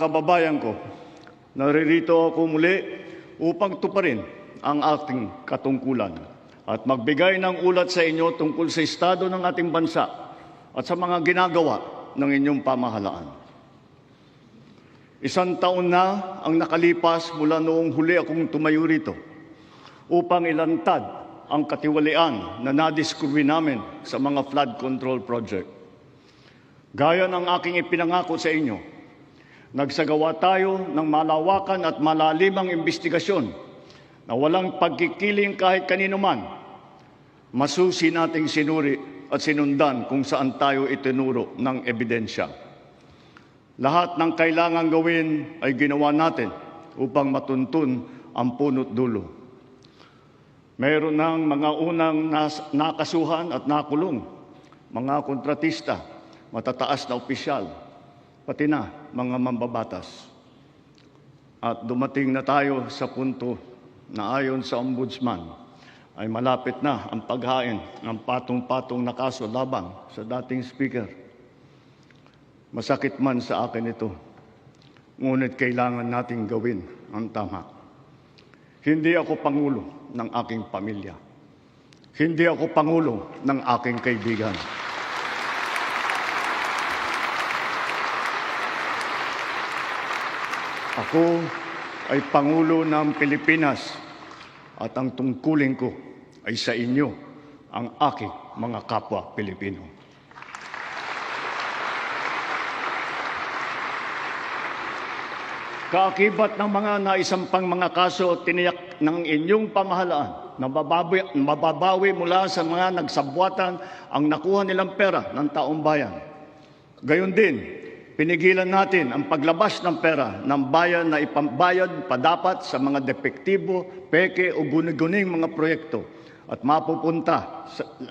Kababayan ko, naririto ako muli upang tuparin ang ating katungkulan at magbigay ng ulat sa inyo tungkol sa estado ng ating bansa at sa mga ginagawa ng inyong pamahalaan. 1 taon na ang nakalipas mula noong huli akong tumayo rito upang ilantad ang katiwalian na nadiskubre namin sa mga flood control project. Gaya ng aking ipinangako sa inyo, nagsagawa tayo ng malawakan at malalimang investigasyon na walang pagkikiling kahit kanino man. Masusi nating sinuri at sinundan kung saan tayo itinuro ng ebidensya. Lahat ng kailangang gawin ay ginawa natin upang matuntun ang punot dulo. Mayroon ng mga unang nakasuhan at nakulong, mga kontratista, matataas na opisyal, pati na mga mambabatas. At dumating na tayo sa punto na ayon sa Ombudsman ay malapit na ang paghain ng patong-patong na kaso laban sa dating speaker. Masakit man sa akin ito, ngunit kailangan nating gawin ang tama. Hindi ako pangulo ng aking pamilya. Hindi ako pangulo ng aking kaibigan. Ako ay Pangulo ng Pilipinas at ang tungkulin ko ay sa inyo, ang aking mga kapwa Pilipino. Kaakibat ng mga naisampang mga kaso, tiniyak ng inyong pamahalaan na mababawi mula sa mga nagsabwatan ang nakuha nilang pera ng taong bayan. Gayon din, pinigilan natin ang paglabas ng pera ng bayan na ipambayad padapat sa mga depektibo, peke o guni-guning mga proyekto at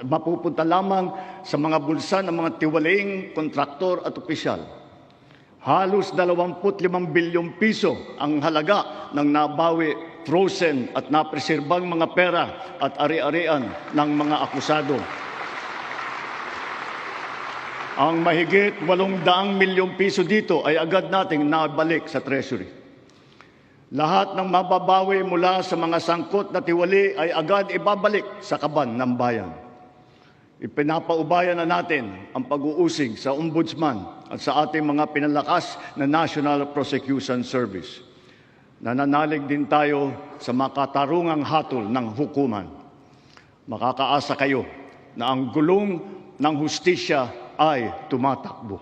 mapupunta lamang sa mga bulsa ng mga tiwalaing kontraktor at opisyal. Halos 25 bilyong piso ang halaga ng nabawi, frozen at napreserbang mga pera at ari-arian ng mga akusado. Ang mahigit 800 milyong piso dito ay agad nating nabalik sa Treasury. Lahat ng mababawi mula sa mga sangkot na tiwali ay agad ibabalik sa kaban ng bayan. Ipinapaubayan na natin ang pag-uusig sa Ombudsman at sa ating mga pinalakas na National Prosecution Service. Nananalig din tayo sa makatarungang hatol ng hukuman. Makakaasa kayo na ang gulong ng hustisya ay tumatakbo.